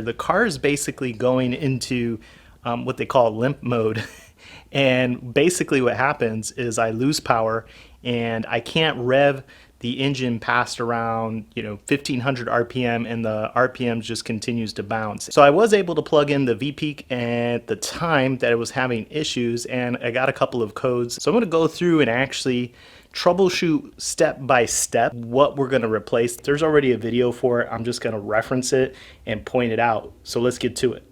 The car is basically going into what they call limp mode. And basically what happens is I lose power and I can't rev the engine past around 1500 RPM, and the RPM just continues to bounce. So I was able to plug in the VPeak at the time that it was having issues, and I got a couple of codes. So I'm going to go through and actually troubleshoot step by step what we're going to replace. There's already a video for it. I'm just going to reference it and point it out. So let's get to it.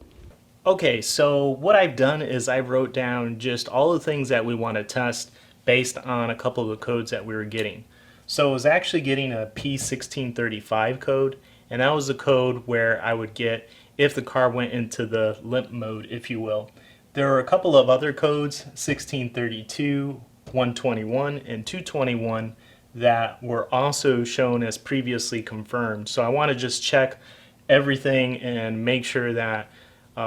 Okay, so what I've done is I wrote down just all the things that we want to test based on a couple of the codes that we were getting. So I was actually getting a P1635 code, and that was the code where I would get if the car went into the limp mode, if you will. There are a couple of other codes, 1632, 121, and 221, that were also shown as previously confirmed. So I want to just check everything and make sure that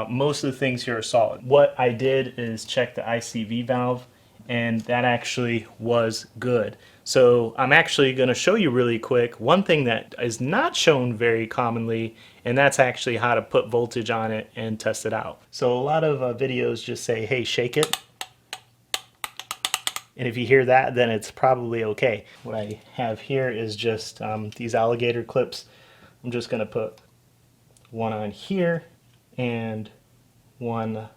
most of the things here are solid. What I did is check the ICV valve, and that actually was good. So I'm actually going to show you really quick one thing that is not shown very commonly, and that's actually how to put voltage on it and test it out. So a lot of videos just say, hey, shake it. And if you hear that, then it's probably okay. What I have here is just these alligator clips. I'm just going to put one on here and one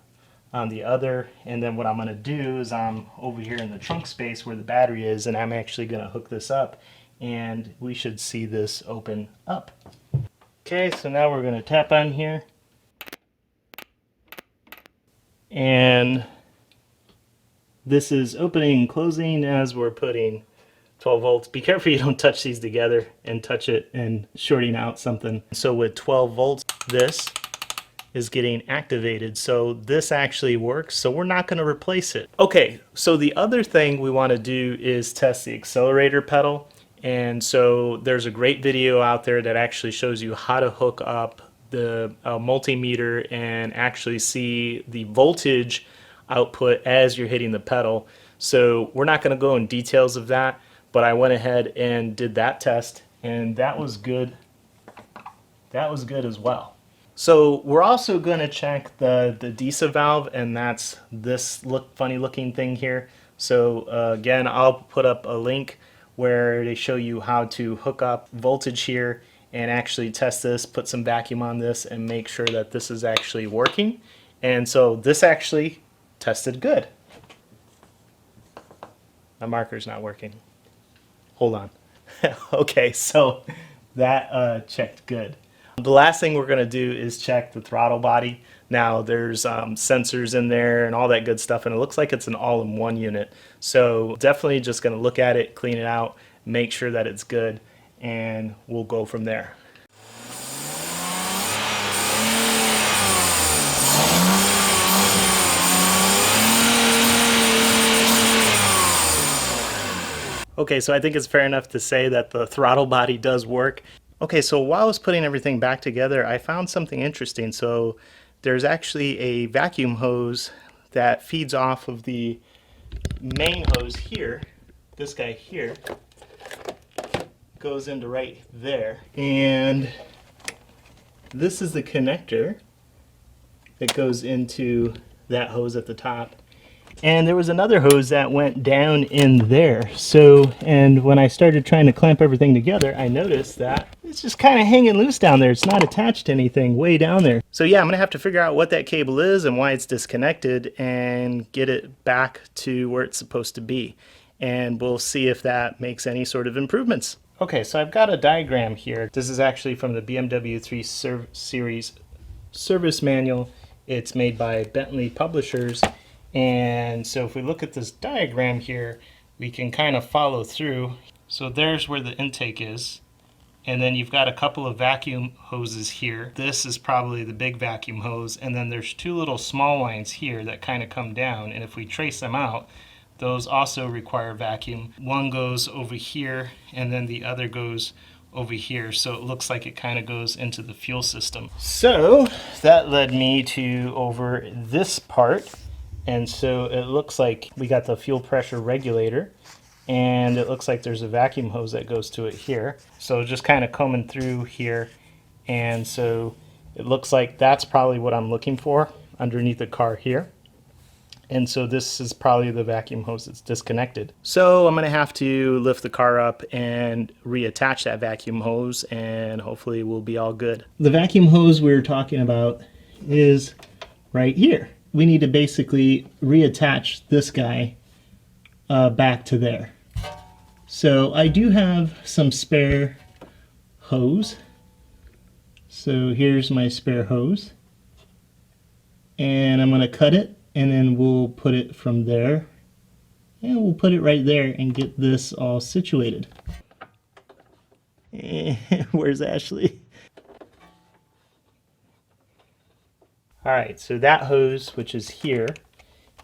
on the other, and then what I'm going to do is I'm over here in the trunk space where the battery is, and I'm actually going to hook this up, and we should see this open up. Okay, so now we're going to tap on here, and this is opening and closing as we're putting 12 volts. Be careful you don't touch these together and touch it and shorting out something. So with 12 volts, this is getting activated. So this actually works, so we're not going to replace it. Okay, so the other thing we want to do is test the accelerator pedal. And so there's a great video out there that actually shows you how to hook up the multimeter and actually see the voltage output as you're hitting the pedal. So we're not going to go in details of that, but I went ahead and did that test, and that was good. That was good as well. So we're also going to check the DISA valve, and that's this funny looking thing here. So again, I'll put up a link where they show you how to hook up voltage here and actually test this, put some vacuum on this, and make sure that this is actually working. And so this actually tested good. My marker's not working. Hold on. Okay, so that checked good. The last thing we're going to do is check the throttle body. Now there's sensors in there and all that good stuff, and it looks like it's an all-in-one unit. So definitely just going to look at it, clean it out, make sure that it's good, and we'll go from there. Okay, so I think it's fair enough to say that the throttle body does work. Okay, so while I was putting everything back together, I found something interesting. So there's actually a vacuum hose that feeds off of the main hose here. This guy here goes into right there. And this is the connector that goes into that hose at the top. And there was another hose that went down in there. So, and when I started trying to clamp everything together, I noticed that it's just kind of hanging loose down there. It's not attached to anything way down there. So yeah, I'm gonna have to figure out what that cable is and why it's disconnected and get it back to where it's supposed to be. And we'll see if that makes any sort of improvements. Okay, so I've got a diagram here. This is actually from the BMW 3 Series service manual. It's made by Bentley Publishers. And so if we look at this diagram here, we can kind of follow through. So there's where the intake is. And then you've got a couple of vacuum hoses here. This is probably the big vacuum hose. And then there's two little small lines here that kind of come down. And if we trace them out, those also require vacuum. One goes over here, and then the other goes over here. So it looks like it kind of goes into the fuel system. So that led me to over this part. And so it looks like we got the fuel pressure regulator, and it looks like there's a vacuum hose that goes to it here. So just kind of combing through here, and so It looks like that's probably what I'm looking for underneath the car here. And so this is probably the vacuum hose that's disconnected. So I'm gonna have to lift the car up and reattach that vacuum hose, and hopefully we'll be all good. The vacuum hose we were talking about is right here. We need to basically reattach this guy back to there. So I do have some spare hose. So here's my spare hose. And I'm gonna cut it, and then we'll put it from there, and we'll put it right there and get this all situated. Where's Ashley? All right, so that hose, which is here,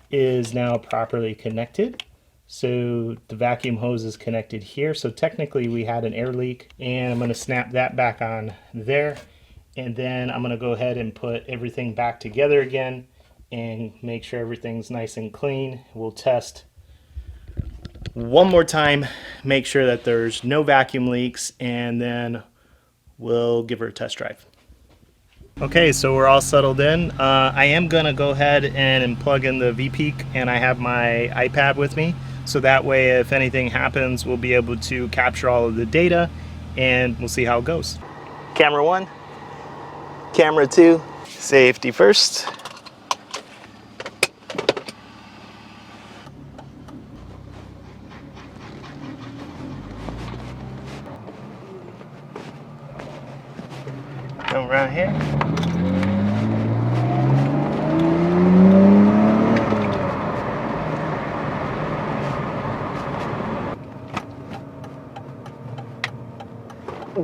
is now properly connected. So the vacuum hose is connected here. So technically we had an air leak, and I'm gonna snap that back on there. And then I'm gonna go ahead and put everything back together again and make sure everything's nice and clean. We'll test one more time, make sure that there's no vacuum leaks, and then we'll give her a test drive. Okay, so we're all settled in. I am gonna go ahead and plug in the VPeak, and I have my iPad with me. So that way, if anything happens, we'll be able to capture all of the data, and we'll see how it goes. Camera 1, camera 2, safety first. Come around here.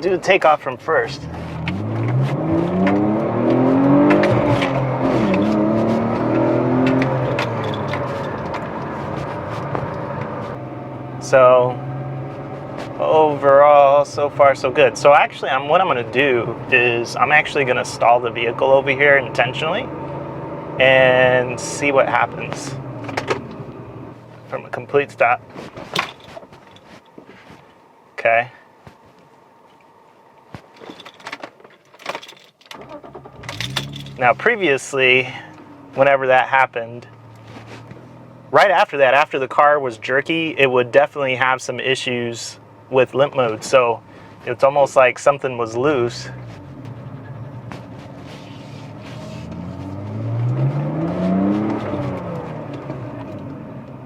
Do the takeoff from first. So overall, so far so good. So actually, what I'm going to do is I'm actually going to stall the vehicle over here intentionally and see what happens from a complete stop. Okay. Now previously, whenever that happened, right after that, after the car was jerky, it would definitely have some issues with limp mode. So it's almost like something was loose.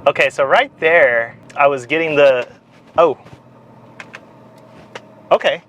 Okay, so right there, I was getting the, oh, okay.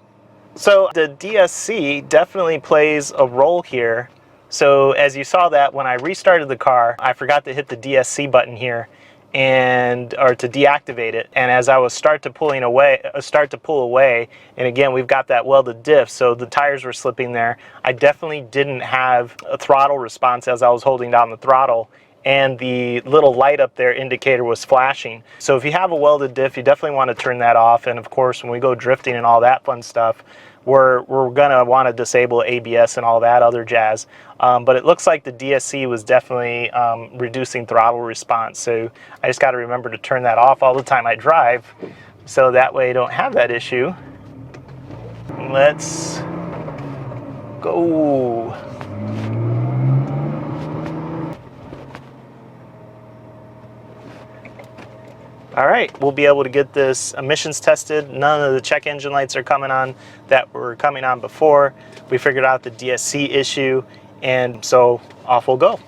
So the DSC definitely plays a role here. So as you saw that when I restarted the car, I forgot to hit the DSC button here or to deactivate it. And as I was start to pull away, and again, we've got that welded diff, so the tires were slipping there. I definitely didn't have a throttle response as I was holding down the throttle, and the little light up there indicator was flashing. So if you have a welded diff, you definitely want to turn that off. And of course, when we go drifting and all that fun stuff, we're gonna want to disable ABS and all that other jazz. But it looks like the DSC was definitely reducing throttle response. So I just got to remember to turn that off all the time I drive, so that way I don't have that issue. Let's go. All right, we'll be able to get this emissions tested. None of the check engine lights are coming on that were coming on before. We figured out the DSC issue, and so off we'll go.